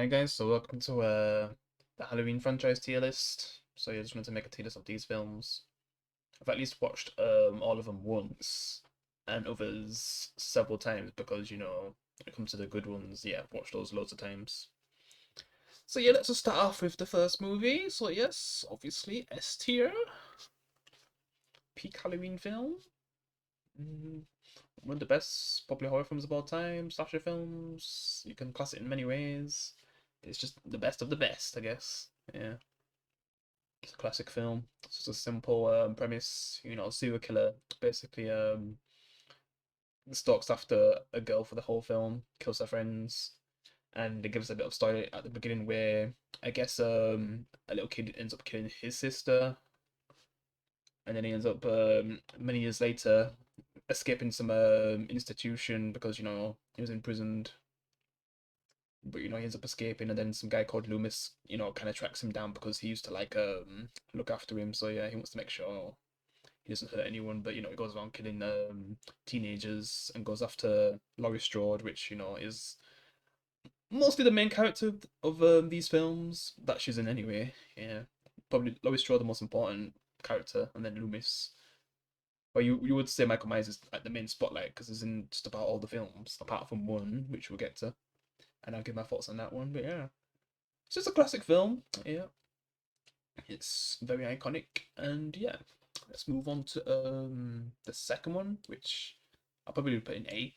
Hi guys, so welcome to the Halloween franchise tier list. So yeah, just wanted to make a tier list of these films. I've at least watched all of them once, and others several times because when it comes to the good ones, yeah, I've watched those loads of times. So yeah, let's just start off with the first movie. So yes, obviously S tier, peak Halloween film. Mm, One of the best probably horror films of all time, slasher films. You can class it in many ways. It's just the best of the best, I guess. Yeah. It's a classic film. It's just a simple premise. Serial killer basically stalks after a girl for the whole film, kills her friends, and it gives a bit of story at the beginning where I guess a little kid ends up killing his sister, and then he ends up many years later escaping some institution because he was imprisoned. But he ends up escaping, and then some guy called Loomis, kind of tracks him down because he used to like look after him. So yeah, he wants to make sure he doesn't hurt anyone, but he goes around killing teenagers and goes after Laurie Strode, which is mostly the main character of these films that she's in anyway. Yeah, probably Laurie Strode the most important character, and then Loomis. But you would say Michael Myers is like the main spotlight because he's in just about all the films apart from one, which we'll get to, and I'll give my thoughts on that one. But yeah, it's just a classic film. Yeah, it's very iconic, and yeah, let's move on to the second one, which I'll probably put in A.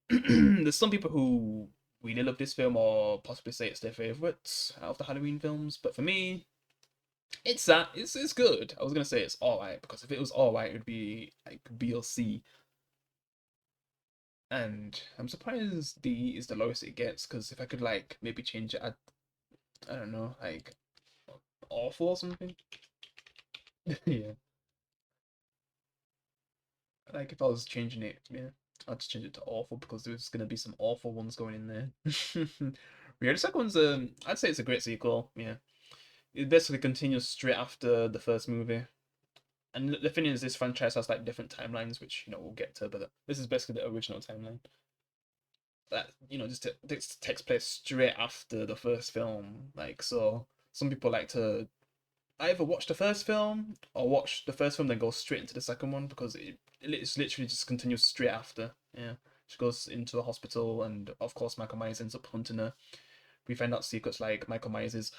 There's some people who really love this film or possibly say it's their favorite out of the Halloween films, but for me, it's that it's good. I was gonna say it's alright because if it was alright, it would be like B or C. And I'm surprised D is the lowest it gets because if I could like maybe change it, I don't know, like awful or something. Yeah. Like if I was changing it, yeah, I'd just change it to awful because there's gonna be some awful ones going in there. Yeah, the second one's I'd say it's a great sequel. Yeah, it basically continues straight after the first movie. And the thing is, this franchise has like different timelines, which we'll get to, but this is basically the original timeline. That this takes place straight after the first film. Like so, some people like to either watch the first film or watch the first film then go straight into the second one because it's literally just continues straight after. Yeah, she goes into a hospital and of course Michael Myers ends up hunting her. We find out secrets like Michael Myers is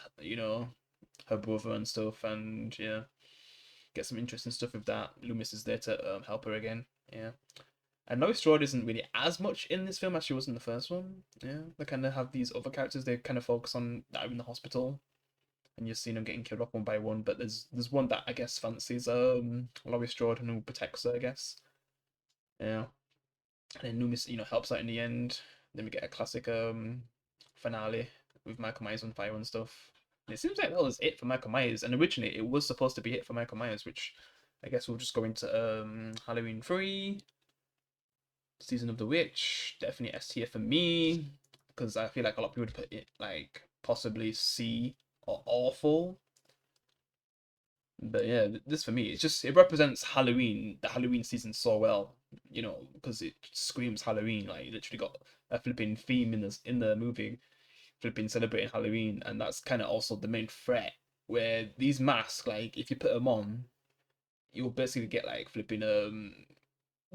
her brother and stuff, and yeah, get some interesting stuff with that. Loomis is there to help her again. Yeah. And Laurie Strode isn't really as much in this film as she was in the first one. Yeah, they kind of have these other characters they kind of focus on that are in the hospital, and you're seeing them getting killed off one by one. But there's one that I guess fancies Laurie Strode and who protects her, I guess. Yeah, and then Loomis helps out in the end. Then we get a classic finale with Michael Myers on fire and stuff. And it seems like that was it for Michael Myers. And originally it was supposed to be it for Michael Myers, which I guess we'll just go into Halloween 3, Season of the Witch. Definitely S tier for me because I feel like a lot of people would put it like possibly C or awful. But yeah, this for me, it represents Halloween, the Halloween season so well, because it screams Halloween. Like you literally got a flipping theme in the movie, flipping celebrating Halloween, and that's kind of also the main threat. Where these masks, like if you put them on, you'll basically get like flipping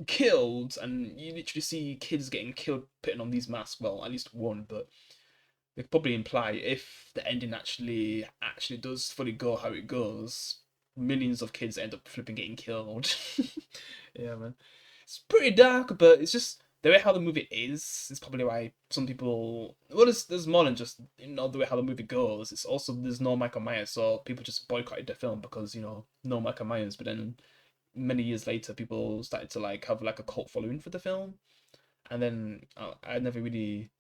killed, and you literally see kids getting killed putting on these masks. Well, at least one, but they could probably imply if the ending actually does fully go how it goes, millions of kids end up flipping getting killed. Yeah, man. It's pretty dark, but it's just the way how the movie is. It's probably why some people. Well, there's more than just the way how the movie goes. It's also there's no Michael Myers, so people just boycotted the film because no Michael Myers. But then many years later, people started to like have like a cult following for the film, and then I never really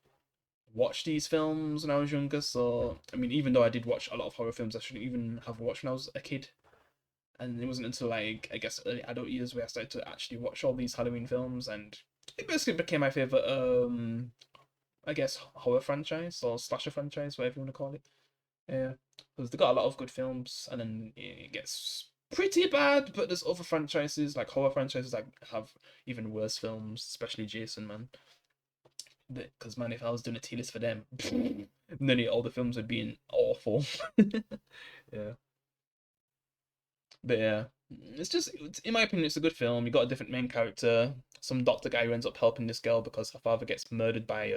watch these films when I was younger. So I mean, even though I did watch a lot of horror films, I shouldn't even have watched when I was a kid. And it wasn't until like I guess early adult years where I started to actually watch all these Halloween films, and it basically became my favorite. I guess horror franchise or slasher franchise, whatever you want to call it. Yeah, because they got a lot of good films, and then it gets pretty bad. But there's other franchises like horror franchises that have even worse films, especially Jason, man. Because man, if I was doing a tier list for them, nearly all the films had been awful. Yeah, but yeah, in my opinion, it's a good film. You got a different main character, some doctor guy who ends up helping this girl because her father gets murdered by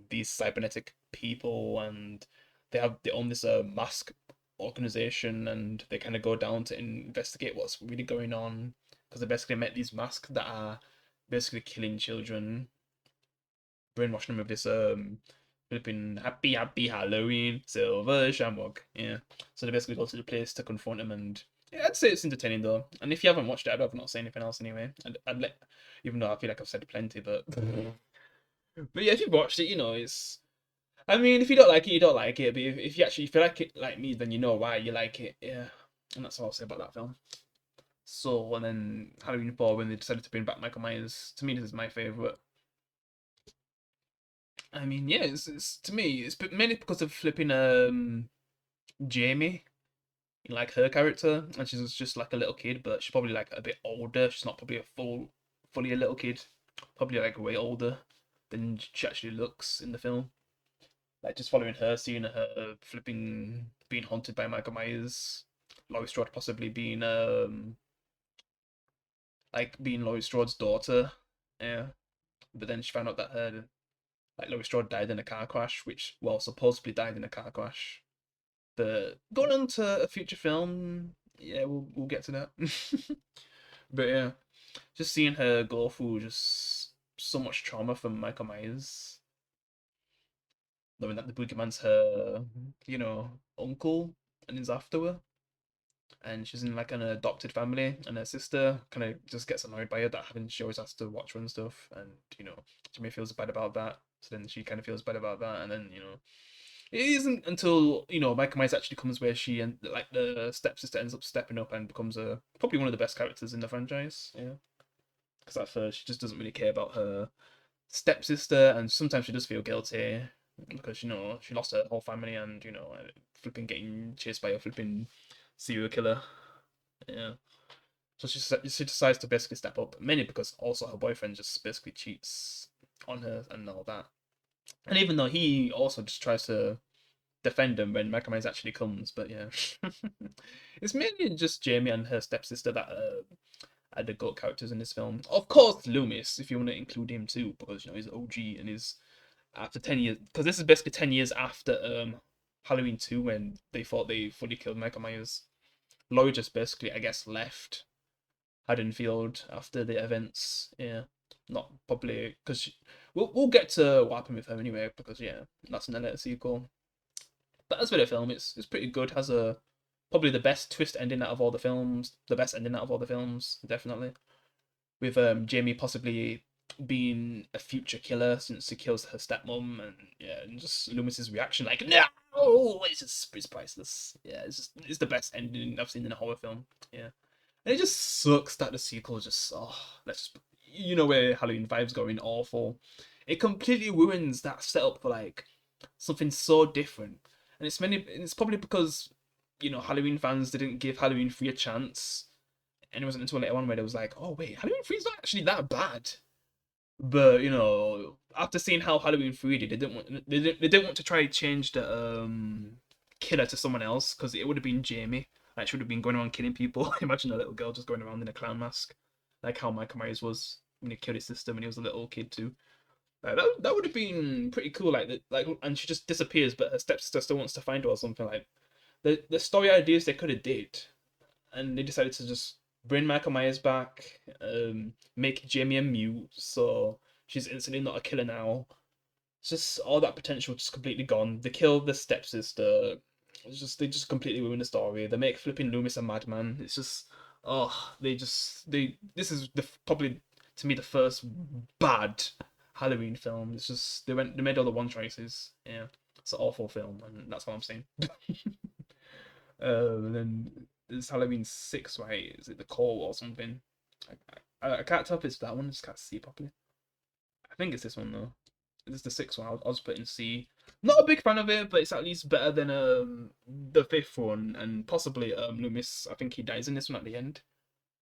these cybernetic people, and they own this mask organization, and they kind of go down to investigate what's really going on because they basically met these masks that are basically killing children, brainwashing them with this flipping happy Halloween silver shamrock. Yeah. So they basically go to the place to confront him, and yeah, I'd say it's entertaining though. And if you haven't watched it, I'd rather not say anything else anyway. I'd let, even though I feel like I've said plenty, but but yeah, if you've watched it, you know it's. I mean, if you don't like it, you don't like it. But if you actually feel like it like me, then you know why you like it. Yeah, and that's all I'll say about that film. So and then Halloween 4 when they decided to bring back Michael Myers. To me, this is my favorite. I mean, yeah, it's to me, it's mainly because of flipping Jamie, like her character, and she's just like a little kid, but she's probably like a bit older. She's not probably fully a little kid, probably like way older than she actually looks in the film. Like just following her, seeing her flipping being haunted by Michael Myers, Laurie Strode possibly being like being Laurie Strode's daughter, yeah. But then she found out that her like Laurie Strode died in a car crash, which well supposedly died in a car crash. But going on to a future film, yeah, we'll get to that. But yeah, just seeing her go through just so much trauma from Michael Myers, knowing that the boogeyman's her, uncle and is after her, and she's in like an adopted family, and her sister kind of just gets annoyed by her that having she always has to watch her and stuff, and Jimmy feels bad about that. So then she kind of feels bad about that, and then it isn't until Michael Myers actually comes where she and like the stepsister ends up stepping up and becomes probably one of the best characters in the franchise. Yeah, because at first she just doesn't really care about her stepsister, and sometimes she does feel guilty because she lost her whole family, and flipping getting chased by a flipping serial killer. Yeah, so she decides to basically step up, mainly because also her boyfriend just basically cheats on her and all that. And even though he also just tries to defend him when Michael Myers actually comes. But yeah, it's mainly just Jamie and her stepsister that are the GOAT characters in this film. Of course, Loomis, if you want to include him too, because he's OG and is after 10 years. Because this is basically 10 years after Halloween 2 when they thought they fully killed Michael Myers. Laurie just basically, I guess, left Haddonfield after the events. Yeah. Not probably because we'll get to what happened with her anyway because yeah that's in the later sequel. But as for the film, it's pretty good. Has a probably the best twist ending out of all the films. The best ending out of all the films, definitely. With Jamie possibly being a future killer since he kills her stepmom, and yeah, and just Loomis's reaction like no, it's priceless. Yeah, it's the best ending I've seen in a horror film. Yeah, and it just sucks that the sequel just let's just where Halloween 5's going awful. It completely ruins that setup for like something so different. And it's probably because, Halloween fans didn't give Halloween 3 a chance. And it wasn't until later on where it was like, oh wait, Halloween 3 is not actually that bad. But, after seeing how Halloween 3 did, they didn't want to try to change the killer to someone else, because it would have been Jamie. Like she would have been going around killing people. Imagine a little girl just going around in a clown mask. Like how Michael Myers was when he killed his sister when he was a little kid too. That would have been pretty cool. And she just disappears, but her stepsister still wants to find her or something. Like the story ideas they could have did, and they decided to just bring Michael Myers back, make Jamie a mute, so she's instantly not a killer now. It's just all that potential just completely gone. They kill the stepsister. They just completely ruin the story. They make flipping Loomis a madman. It's just they this is probably to me the first bad Halloween film. It's just they made all the wrong choices. Yeah, it's an awful film, and that's what I'm saying. And then there's Halloween 6, right? Is it the call or something? I can't tell if it's that one. I just can't see properly. I think it's this one though. This is the sixth one. I'll just put in C. Not a big fan of it, but it's at least better than the fifth one, and possibly Loomis. I think he dies in this one at the end.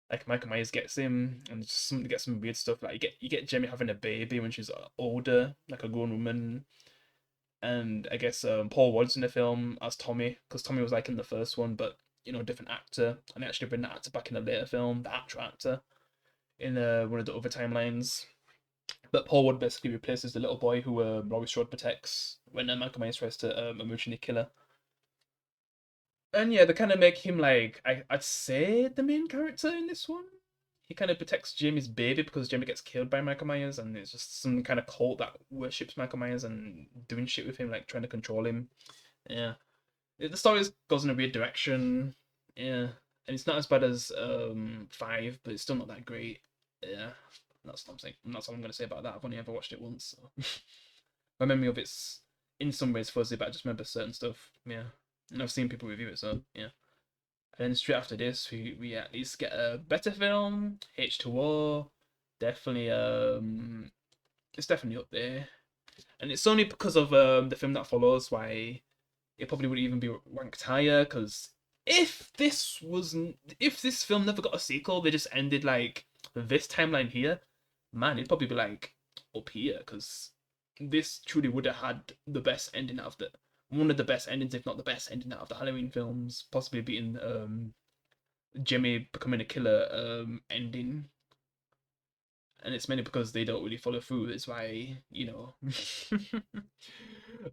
Like Michael Myers gets him, and just get some weird stuff. Like you get Jamie having a baby when she's older, like a grown woman. and I guess Paul Rudd's in the film as Tommy, because Tommy was like in the first one, but different actor, and they actually bring the actor back in the later film, the actual actor in one of the other timelines. But Paul Rudd basically replaces the little boy who Laurie Strode protects when Michael Myers tries to emotionally kill her. And yeah, they kind of make him like I'd say the main character in this one. He kind of protects Jamie's baby because Jamie gets killed by Michael Myers, and it's just some kind of cult that worships Michael Myers and doing shit with him, like trying to control him. Yeah, the story goes in a weird direction. Yeah, and it's not as bad as 5, but it's still not that great. Yeah, that's what I'm saying. That's all I'm gonna say about that. I've only ever watched it once, so my memory of it's in some ways fuzzy, but I just remember certain stuff. Yeah, and I've seen people review it, so yeah. And then straight after this, we at least get a better film, H2O. Definitely, it's definitely up there, and it's only because of the film that follows why it probably would even be ranked higher. Because if this film never got a sequel, they just ended like this timeline here, man, it'd probably be like up here. Because this truly would have had the best ending out of one of the best endings, if not the best ending out of the Halloween films, possibly beating Jimmy becoming a killer ending. And it's mainly because they don't really follow through. It's why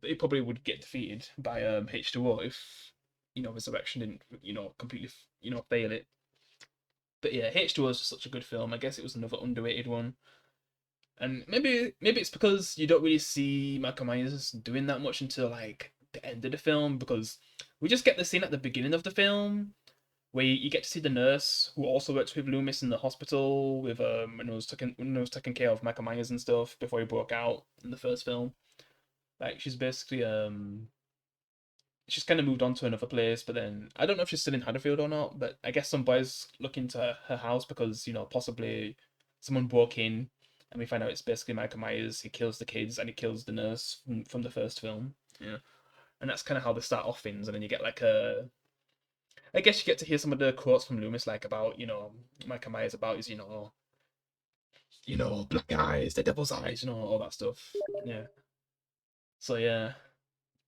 they probably would get defeated by H2O if Resurrection didn't completely fail it. But yeah, H2O is just such a good film. I guess it was another underrated one. And maybe it's because you don't really see Michael Myers doing that much until like the end of the film, because we just get the scene at the beginning of the film where you get to see the nurse who also works with Loomis in the hospital with when it was taking care of Michael Myers and stuff before he broke out in the first film. Like she's basically she's kind of moved on to another place, but then I don't know if she's still in Haddonfield or not. But I guess some boys look into her house because possibly someone broke in, and we find out it's basically Michael Myers. He kills the kids and he kills the nurse from the first film. Yeah, and that's kind of how they start off things, and then you get like I guess you get to hear some of the quotes from Loomis, like about Michael Myers, about his black eyes, the devil's eyes, all that stuff. Yeah. So yeah,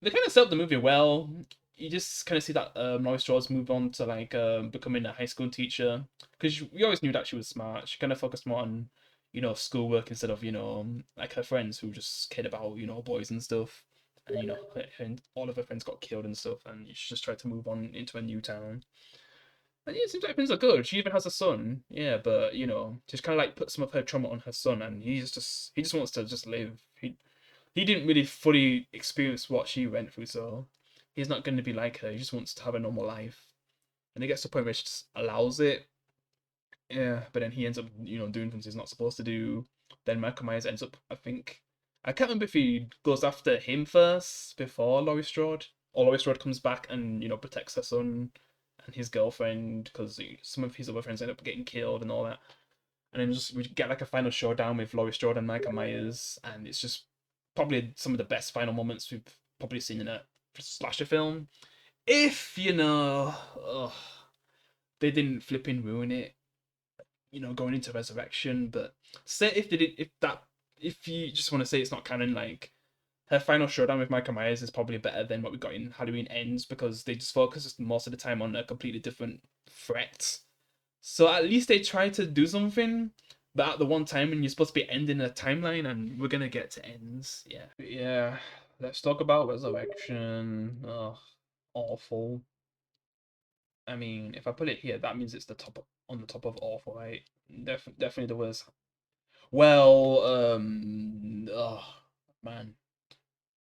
they kind of set up the movie well. You just kind of see that Laurie Strode move on to like becoming a high school teacher, because we always knew that she was smart. She kind of focused more on schoolwork instead of like her friends who just cared about boys and stuff. And all of her friends got killed and stuff, and she just tried to move on into a new town. And yeah, it seems like things are good. She even has a son. Yeah, but just kind of like put some of her trauma on her son, and he just wants to just live. He didn't really fully experience what she went through, so he's not going to be like her. He just wants to have a normal life, and it gets to the point where she just allows it. Yeah, but then he ends up doing things he's not supposed to do. Then Michael Myers ends up, I can't remember if he goes after him first before Laurie Strode, or Laurie Strode comes back and protects her son and his girlfriend, because some of his other friends end up getting killed and all that. And then we get like a final showdown with Laurie Strode and Michael Myers, and it's just probably some of the best final moments we've probably seen in a slasher film. If they didn't flipping ruin it, going into Resurrection. But say if they did, if you just want to say it's not canon, like her final showdown with Michael Myers is probably better than what we got in Halloween Ends, because they just focus most of the time on a completely different threat. So at least they try to do something, but at the one time when you're supposed to be ending a timeline, and we're gonna get to ends. Yeah. Yeah. Let's talk about Resurrection. Oh, awful. I mean, if I put it here, that means it's on the top of awful, right? Definitely the worst. Well, oh man,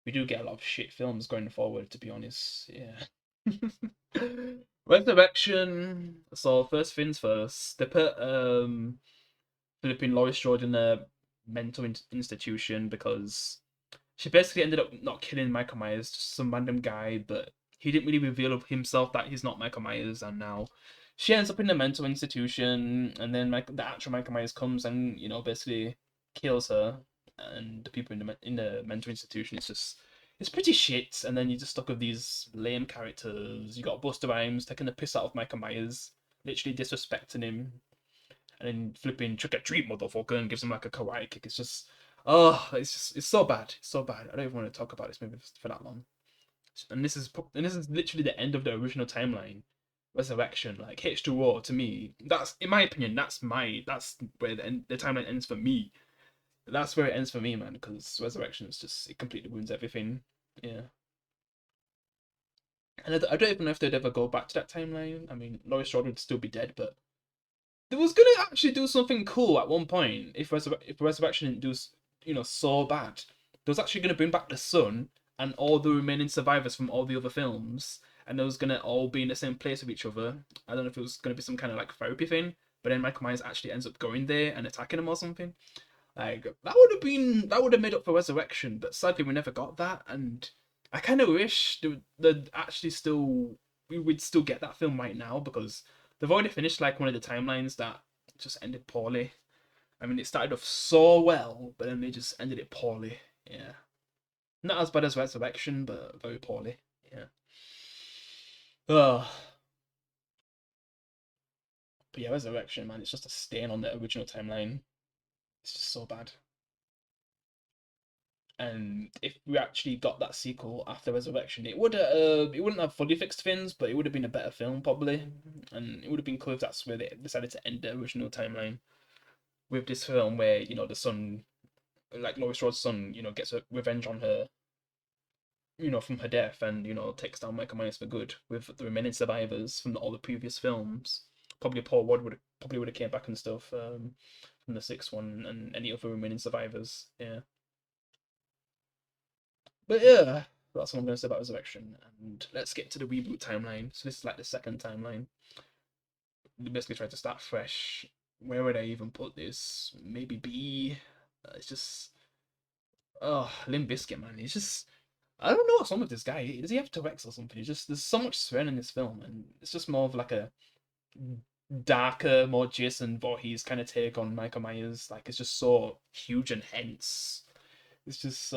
we do get a lot of shit films going forward, to be honest. Yeah. Resurrection. So first things first, they put Philippine Laurie Strode in a mental institution because she basically ended up not killing Michael Myers, just some random guy, but he didn't really reveal himself that he's not Michael Myers, and now she ends up in a mental institution, and then the actual Michael Myers comes and basically kills her and the people in the mental institution. It's pretty shit, and then you're just stuck with these lame characters. You got Busta Rhymes taking the piss out of Michael Myers, literally disrespecting him, and then flipping trick or treat motherfucker and gives him like a kawaii kick. It's just Oh, it's so bad. It's so bad. I don't even want to talk about this movie for that long. And this is literally the end of the original timeline. Resurrection, like H2O, to me, that's in my opinion, that's where the timeline ends for me. That's where it ends for me, man. Because Resurrection is just it completely ruins everything. Yeah, and I don't even know if they'd ever go back to that timeline. I mean, Laurie Strode would still be dead, but they was gonna actually do something cool at one point. If Resurrection didn't do so bad, they was actually gonna bring back the sun and all the remaining survivors from all the other films, and they was gonna all be in the same place with each other. I don't know if it was gonna be some kind of like therapy thing, but then Michael Myers actually ends up going there and attacking them or something. Like that would have made up for Resurrection, but sadly we never got that, and I kind of wish they'd actually still we would still get that film right now because they've already finished like one of the timelines that just ended poorly. I mean, it started off so well, but then they just ended it poorly. Yeah, not as bad as Resurrection, but very poorly. Yeah. Oh, but yeah, Resurrection, man, it's just a stain on the original timeline. It's just so bad. And if we actually got that sequel after Resurrection, it wouldn't have fully fixed things, but it would have been a better film probably, and it would have been cool if that's where they decided to end the original timeline with this film where the son, like Laurie Strode's son, gets a revenge on her, from her death, and takes down Michael Myers for good with the remaining survivors from all the previous films. Probably Paul Rudd would have came back and stuff from the sixth one and any other remaining survivors. Yeah. But yeah, that's what I'm going to say about Resurrection. And let's get to the reboot timeline. So this is like the second timeline. They basically tried to start fresh. Where would I even put this? Maybe B. It's just Limp Bizkit, man. It's just I don't know what's wrong with this guy. Does he have Tourette's or something? It's just there's so much swearing in this film, and it's just more of like a darker, more Jason Voorhees kind of take on Michael Myers. Like it's just so huge and hence. It's just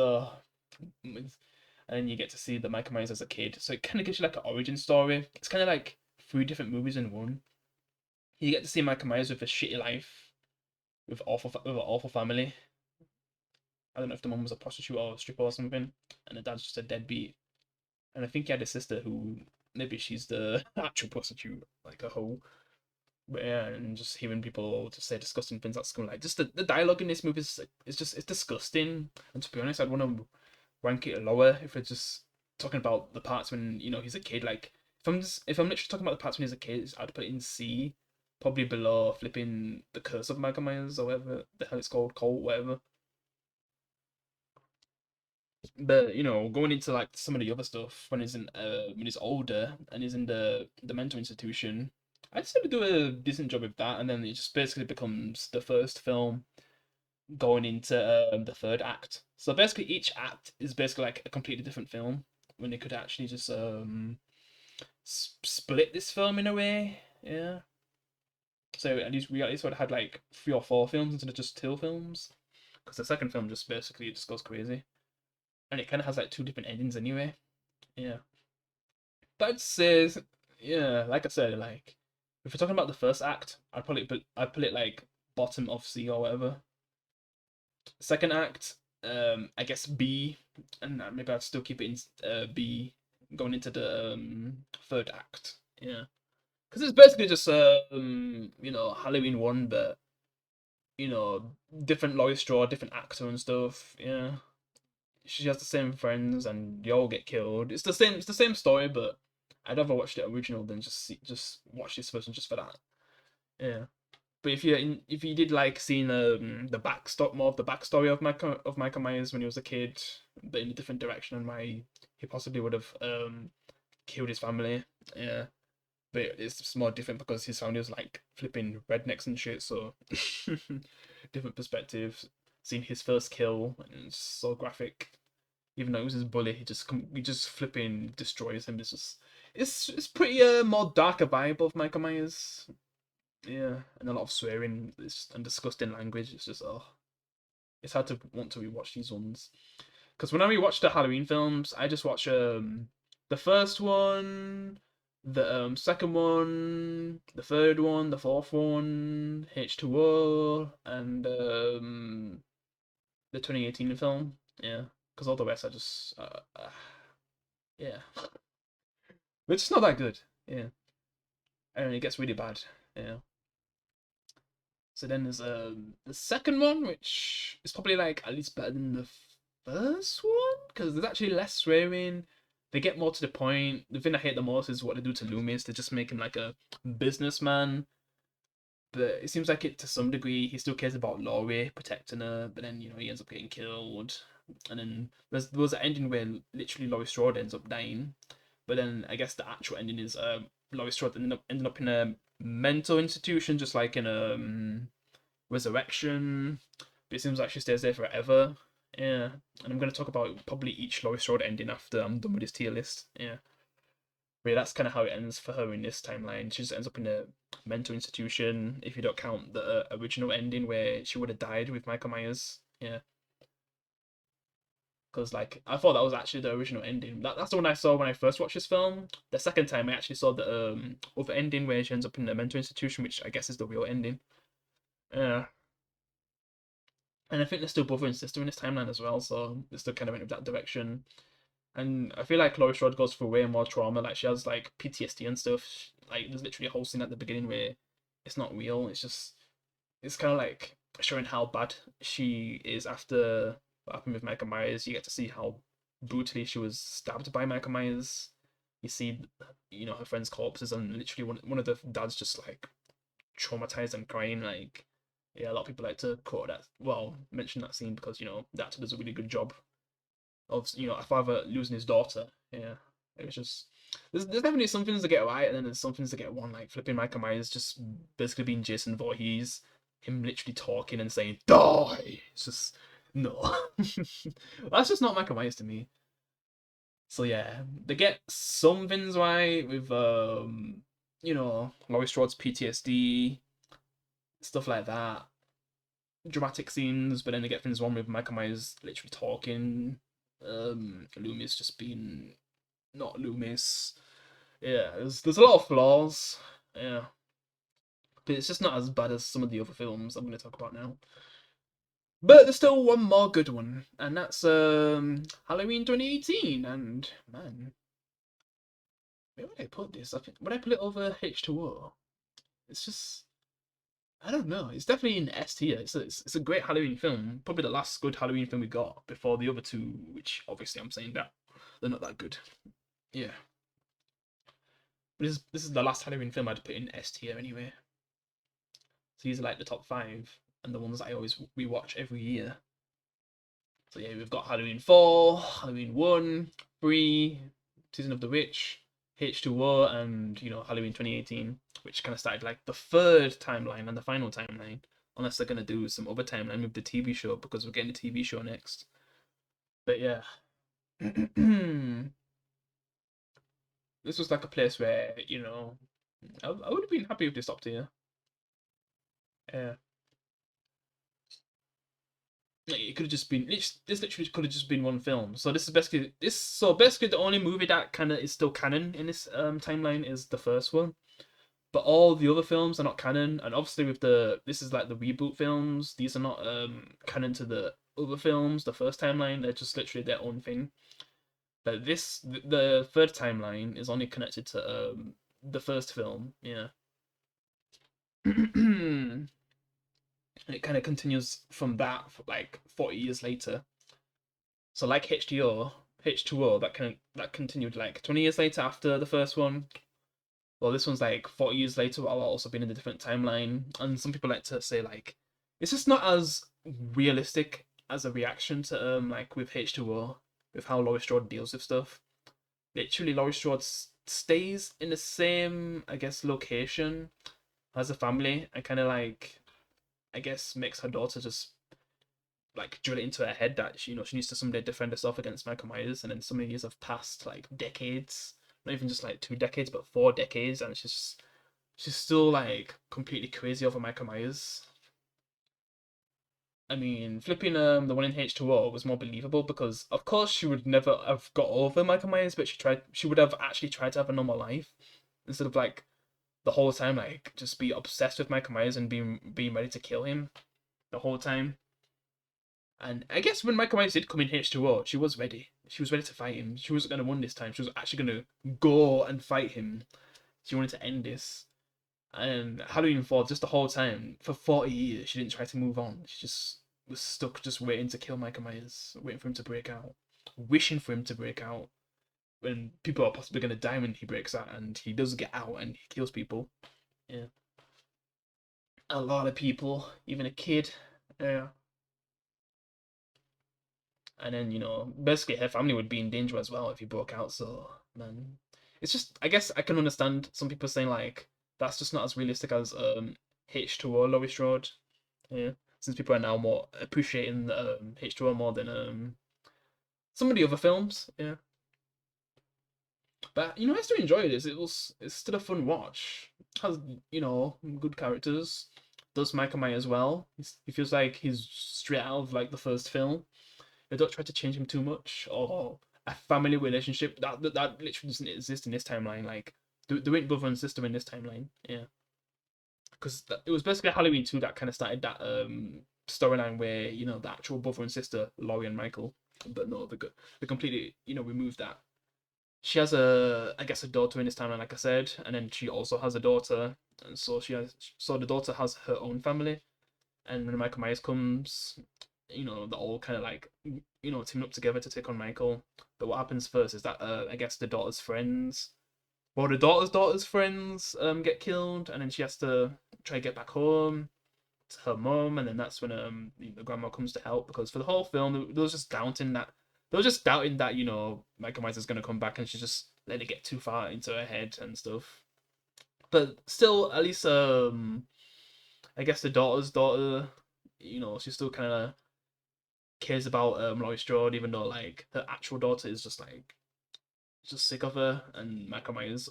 and then you get to see the Michael Myers as a kid. So it kind of gives you like an origin story. It's kind of like three different movies in one. You get to see Michael Myers with a shitty life, with an awful family. I don't know if the mom was a prostitute or a stripper or something, and the dad's just a deadbeat. And I think he had a sister who maybe she's the actual prostitute, like a hoe. But yeah, and just hearing people just say disgusting things at school, like just the dialogue in this movie is just it's disgusting. And to be honest, I'd want to rank it lower if we're just talking about the parts when he's a kid. Like if I'm literally talking about the parts when he's a kid, I'd put it in C, probably below flipping the Curse of Michael Myers or whatever the hell it's called, Cult, whatever. But going into like some of the other stuff when he's older and he's in the mental institution, I'd say we do a decent job with that, and then it just basically becomes the first film going into the third act. So basically, each act is basically like a completely different film. When they could actually just split this film in a way, yeah. So at least we at least would have had like 3 or 4 films instead of just 2 films, because the second film just basically just goes crazy, and it kind of has like 2 different endings anyway. Yeah, but I'd say, yeah, like I said, like if we're talking about the first act, I'd put it like bottom of C or whatever. Second act, I guess B, and maybe I'd still keep it in B going into the third act. Yeah, because it's basically just Halloween one, but you know different Laurie Strode, different actor and stuff. Yeah, she has the same friends, and they all get killed. It's the same. It's the same story, but I'd rather watch the original than just watch this version just for that. Yeah. But if you did like seeing more of the backstory of Michael Myers when he was a kid, but in a different direction and why he possibly would have killed his family, yeah. But it's just more different because his family was like flipping rednecks and shit, so different perspective. Seeing his first kill and it's so graphic. Even though it was his bully, he just flipping destroys him. It's pretty more darker vibe of Michael Myers. Yeah, and a lot of swearing and disgusting language. It's just it's hard to want to rewatch these ones. Because when I rewatch the Halloween films, I just watch the first one, the second one, the third one, the fourth one, H2O, and the 2018 film. Yeah, because all the rest are just yeah, it's just not that good. Yeah, and it gets really bad. Yeah. So then there's the second one, which is probably like at least better than the first one because there's actually less swearing. They get more to the point. The thing I hate the most is what they do to Loomis. They just make him like a businessman, but it seems like it to some degree he still cares about Laurie protecting her. But then he ends up getting killed, and then there was an ending where literally Laurie Strode ends up dying. But then I guess the actual ending is Laurie Strode ended up in a mental institution, just like in a resurrection. But it seems like she stays there forever. Yeah, and I'm gonna talk about probably each Laurie Strode ending after I'm done with this tier list. Yeah, but yeah, that's kind of how it ends for her in this timeline. She just ends up in a mental institution. If you don't count the original ending where she would have died with Michael Myers. Yeah, because like I thought that was actually the original ending. That's the one I saw when I first watched this film. The second time I actually saw the other ending where she ends up in a mental institution, which I guess is the real ending. Yeah. And I think they're still brother and sister in this timeline as well, so they're still kind of in that direction. And I feel like Laurie Strode goes through way more trauma. Like she has like PTSD and stuff. Like there's literally a whole scene at the beginning where it's not real. It's kind of like showing how bad she is after what happened with Michael Myers. You get to see how brutally she was stabbed by Michael Myers. You see, her friends' corpses, and literally one of the dads just like traumatized and crying. Like, yeah, a lot of people like to quote that. Well, mention that scene because the actor does a really good job of a father losing his daughter. Yeah, it was just there's definitely some things to get right, and then there's some things to get wrong. Like flipping Michael Myers just basically being Jason Voorhees, him literally talking and saying "die." It's just no, that's just not Michael Myers to me. So yeah, they get some things right with Laurie Strode's PTSD, stuff like that, dramatic scenes, but then they get things wrong with Michael Myers literally talking, Loomis just being not Loomis. Yeah, there's a lot of flaws. Yeah, but it's just not as bad as some of the other films I'm going to talk about now. But there's still one more good one, and that's Halloween 2018. And man, where would I put this? Would I put it over H2O? It's just I don't know. It's definitely in S tier. It's a great Halloween film. Probably the last good Halloween film we got before the other two, which obviously I'm saying that they're not that good. Yeah. But this is the last Halloween film I'd put in S tier anyway. So these are like the top 5 and the ones that I always rewatch every year. So yeah, we've got Halloween 4, Halloween 1, 3, Season of the Witch, H2O, and Halloween 2018, which kind of started like the third timeline and the final timeline. Unless they're gonna do some other timeline with the TV show because we're getting the TV show next. But yeah. This was like a place where, I would have been happy if they stopped here. Yeah. Like, it could have just been this literally could have just been one film. So this is basically the only movie that kind of is still canon in this timeline is the first one. But all the other films are not canon, and obviously with this is like the reboot films. These are not canon to the other films. The first timeline, they're just literally their own thing. But the third timeline is only connected to the first film. Yeah. And it kind of continues from that for like 40 years later. So like H2O that continued like 20 years later after the first one. Well, this one's like 40 years later, while also being in a different timeline. And some people like to say like it's just not as realistic as a reaction to like with H2O, with how Laurie Strode deals with stuff. Literally, Laurie Strode stays in the same, I guess, location as a family, and kind of like, I guess, makes her daughter just like drill it into her head that she needs to someday defend herself against Michael Myers, and then so many years have passed, like decades, not even just like 2 decades, but 4 decades, and she's still like completely crazy over Michael Myers. I mean, flipping the one in H2O was more believable because of course she would never have got over Michael Myers, but she would have actually tried to have a normal life instead of like the whole time like just be obsessed with Michael Myers and being ready to kill him the whole time. And I guess when Michael Myers did come in H2O, she was ready. She was ready to fight him. She wasn't going to win this time. She was actually going to go and fight him. She wanted to end this. And Halloween 4, just the whole time, for 40 years, she didn't try to move on. She just was stuck just waiting to kill Michael Myers, waiting for him to break out, wishing for him to break out. When people are possibly going to die when he breaks out, and he does get out and he kills people. Yeah. A lot of people, even a kid. Yeah. And then, basically her family would be in danger as well if he broke out, so, man. It's just, I guess I can understand some people saying, like, that's just not as realistic as H2O Lois Road. Yeah. Since people are now more appreciating H2O more than some of the other films, yeah. But I still enjoyed it. It's still a fun watch. Has good characters. Does Michael Myers well. He feels like he's straight out of like the first film. They don't try to change him too much, or a family relationship that literally doesn't exist in this timeline. Like they weren't brother and sister in this timeline. Yeah, because it was basically Halloween 2 that kind of started that storyline where the actual brother and sister Laurie and Michael, but no, they completely removed that. She has I guess a daughter in this timeline, like I said, and then she also has a daughter, and so the daughter has her own family, and when Michael Myers comes, they're all kind of like teaming up together to take on Michael. But what happens first is that I guess the daughter's friends, well, the daughter's friends get killed, and then she has to try to get back home to her mom, and then that's when the grandma comes to help, because for the whole film they were just doubting that Michael Myers is gonna come back, and she's just letting it get too far into her head and stuff. But still, at least I guess the daughter's daughter, she still kind of cares about Laurie Strode, even though like her actual daughter is just sick of her and Michael Myers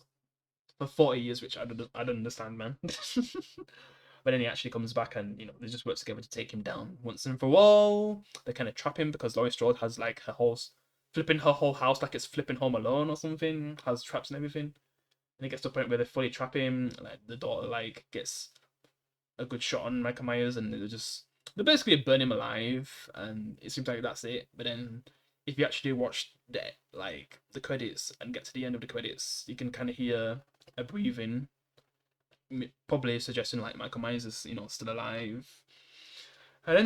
for 40 years, which I don't understand, man. But then he actually comes back, and they just work together to take him down once and for all. They kind of trap him because Laurie Strode has like flipping her whole house like it's flipping Home Alone or something, has traps and everything. And it gets to a point where they fully trap him. Like the daughter like gets a good shot on Michael Myers, and they basically burn him alive, and it seems like that's it. But then if you actually watch the credits and get to the end of the credits, you can kind of hear a breathing, probably suggesting like Michael Myers is still alive. And then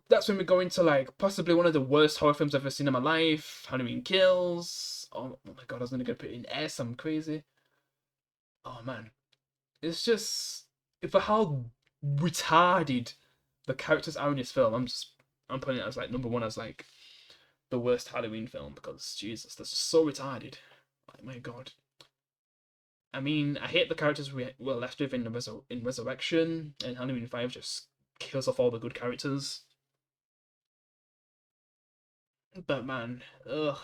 that's when we go into like possibly one of the worst horror films I've ever seen in my life, Halloween Kills. Oh my god, I was gonna put it in S. I'm crazy. Oh man, it's just for how retarded the characters are in this film. I'm putting it as like number one as like the worst Halloween film, because Jesus, that's just so retarded. Like my god. I mean, I hate the characters we were left with in Resurrection, and Halloween 5 just kills off all the good characters. But man, ugh,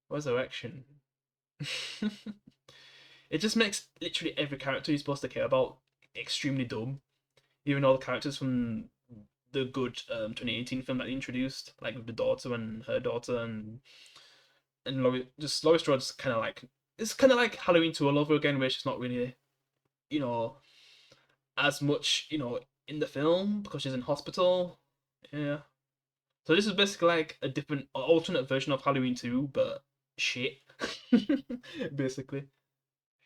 Resurrection. It just makes literally every character you're supposed to care about extremely dumb. Even all the characters from the good 2018 film that they introduced, like the daughter and her daughter, and Laurie Strode's kind of like, it's kind of like Halloween 2 all over again, where she's not really you know as much in the film because she's in hospital. Yeah. So this is basically like a different alternate version of Halloween 2, but shit. Basically.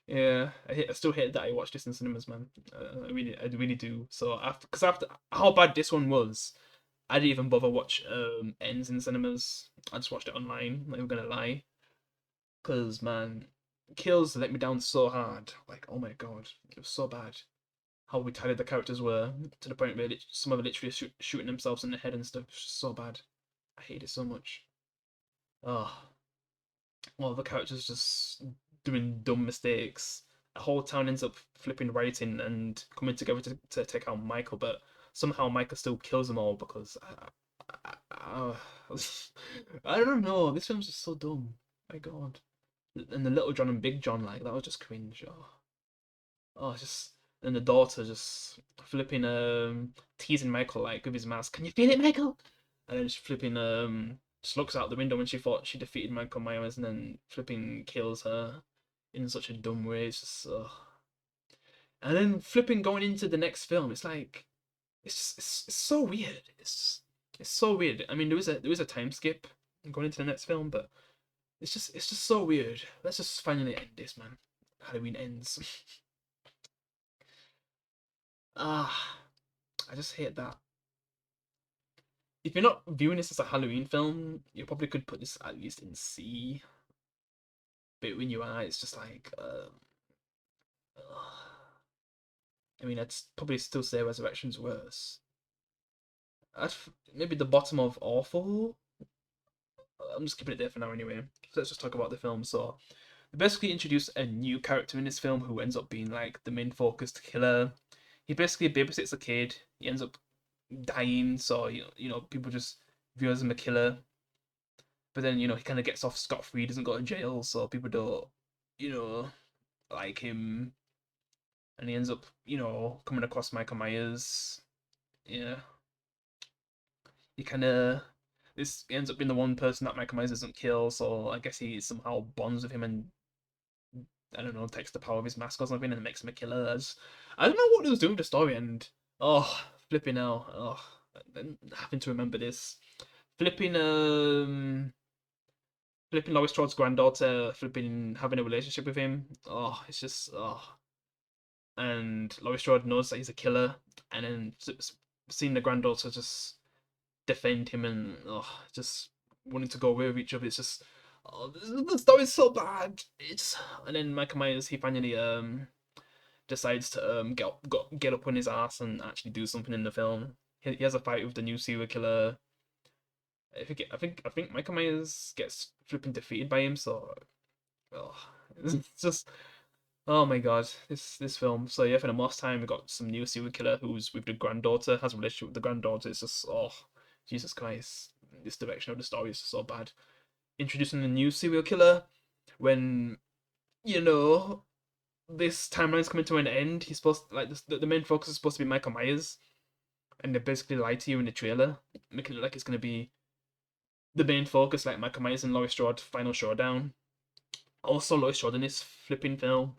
Yeah, I still hate that I watched this in cinemas, man. I really do. So after how bad this one was, I didn't even bother watch ends in cinemas. I just watched it online. I'm not even gonna lie, cause man, Kills let me down so hard. Like, oh my god, it was so bad. How retarded the characters were, to the point where some of them literally shooting themselves in the head and stuff. It was just so bad. I hate it so much. Oh, all the characters just doing dumb mistakes. A whole town ends up flipping right in and coming together to take out Michael, but somehow Michael still kills them all because I don't know. This film's just so dumb. My God. And the Little John and Big John, like that was just cringe. Oh, just and the daughter just flipping teasing Michael like with his mask. Can you feel it, Michael? And then she flipping just looks out the window when she thought she defeated Michael Myers, and then flipping kills her in such a dumb way. It's just and then flipping going into the next film. It's like it's so weird. It's so weird. I mean, there is a time skip going into the next film, but it's just so weird. Let's just finally end this, man. Halloween ends. Ah, I just hate that. If you're not viewing this as a Halloween film, you probably could put this at least in C. But when you are, it's just like, I mean, I'd probably still say Resurrection's worse. Maybe the bottom of awful. I'm just keeping it there for now anyway. So let's just talk about the film. So they basically introduce a new character in this film who ends up being like the main focused killer. He basically babysits a kid. He ends up dying, so people just view him as a killer. But then he kind of gets off scot free, doesn't go to jail, so people don't you know like him, and he ends up coming across Michael Myers. Yeah, he kind of this ends up being the one person that Michael Myers doesn't kill, so I guess he somehow bonds with him and I don't know, takes the power of his mask or something and makes him a killer. I don't know what it was doing with the story, and flipping out, having to remember this, flipping flipping Laurie Strode's granddaughter, flipping having a relationship with him. It's just and Laurie Strode knows that he's a killer, and then seeing the granddaughter just defend him and just wanting to go away with each other. It's just the story's so bad. It's and then Michael Myers he finally decides to get up on his ass and actually do something in the film. He has a fight with the new serial killer. I think Michael Myers gets flipping defeated by him. So oh, it's just oh my god, this film. So yeah, for the most time we got some new serial killer who's with the granddaughter, has a relationship with the granddaughter. It's just Jesus Christ, this direction of the story is so bad. Introducing a new serial killer when you know this timeline's coming to an end. He's supposed like the main focus is supposed to be Michael Myers, and they basically lie to you in the trailer, making it look like it's gonna be the main focus, like Michael Myers and Laurie Strode final showdown. Also, Laurie Strode in this flipping film,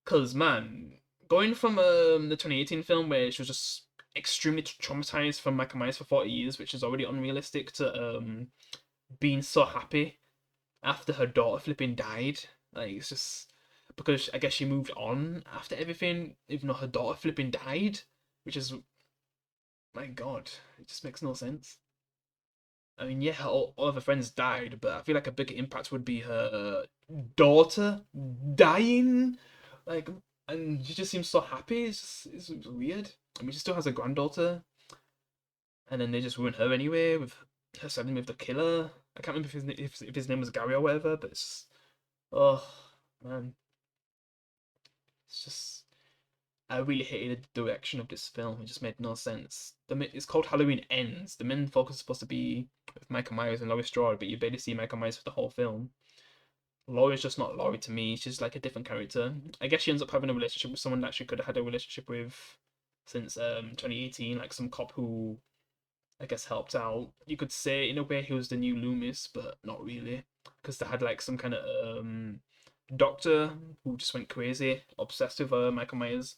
cause man, going from the 2018 film where she was just extremely traumatized from Michael Myers for 40 years, which is already unrealistic, to being so happy after her daughter flipping died. Like it's just because I guess she moved on after everything, even though her daughter flipping died, which is my god, it just makes no sense. I mean, yeah, all of her friends died, but I feel like a bigger impact would be her daughter dying. Like, and she just seems so happy. It's weird. I mean, she still has a granddaughter, and then they just ruin her anyway with her sending with the killer. I can't remember if his name was Gary or whatever, but it's oh man, it's just I really hated the direction of this film. It just made no sense. It's called Halloween Ends. The main focus is supposed to be with Michael Myers and Laurie Strode, but you barely see Michael Myers for the whole film. Laurie's just not Laurie to me. She's like a different character. I guess she ends up having a relationship with someone that she could have had a relationship with since 2018, like some cop who I guess helped out. You could say in a way he was the new Loomis, but not really, because they had like some kind of doctor who just went crazy, obsessed with Michael Myers,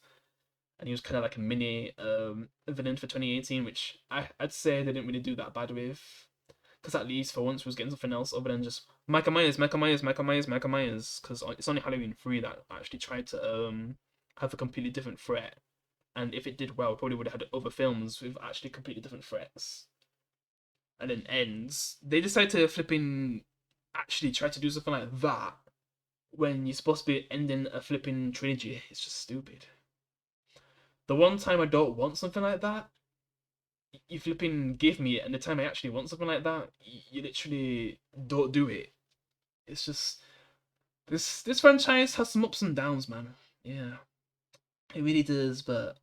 and he was kind of like a mini villain for 2018, which I'd say they didn't really do that bad with, because at least for once was getting something else other than just Michael Myers, Michael Myers, Michael Myers, Michael Myers, because it's only Halloween 3 that actually tried to have a completely different threat, and if it did well, probably would have had other films with actually completely different threats. And then ends. They decide to flipping actually try to do something like that when you're supposed to be ending a flipping trilogy. It's just stupid. The one time I don't want something like that, you flipping give me it, and the time I actually want something like that, you literally don't do it. It's just this franchise has some ups and downs, man. Yeah, it really does. But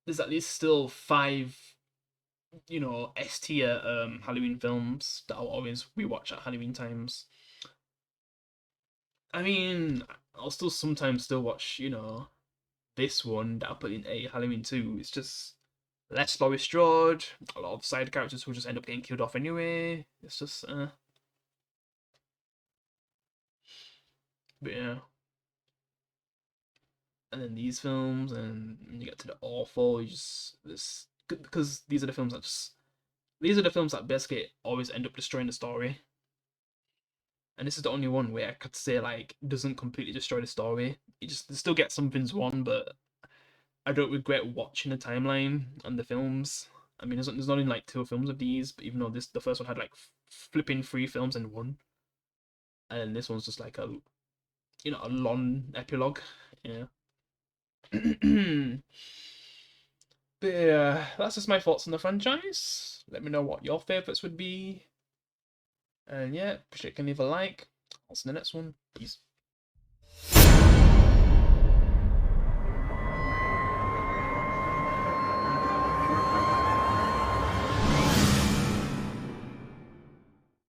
there's at least still five, S tier Halloween films that I'll always rewatch at Halloween times. I mean, I'll still sometimes still watch, this one that I put in A, Halloween 2. It's just less Laurie Strode, a lot of side characters who just end up getting killed off anyway. It's just, but yeah. And then these films, and when you get to the awful, you just this because these are the films that just these are the films that basically always end up destroying the story. And this is the only one where I could say like doesn't completely destroy the story. It still gets some things wrong, but I don't regret watching the timeline and the films. I mean, there's not even like 2 films of these, but even though the first one had like flipping 3 films in one, and this one's just like a a long epilogue. Yeah. But yeah, that's just my thoughts on the franchise. Let me know what your favorites would be. And yeah, appreciate you can leave a like. I'll see you in the next one. Peace.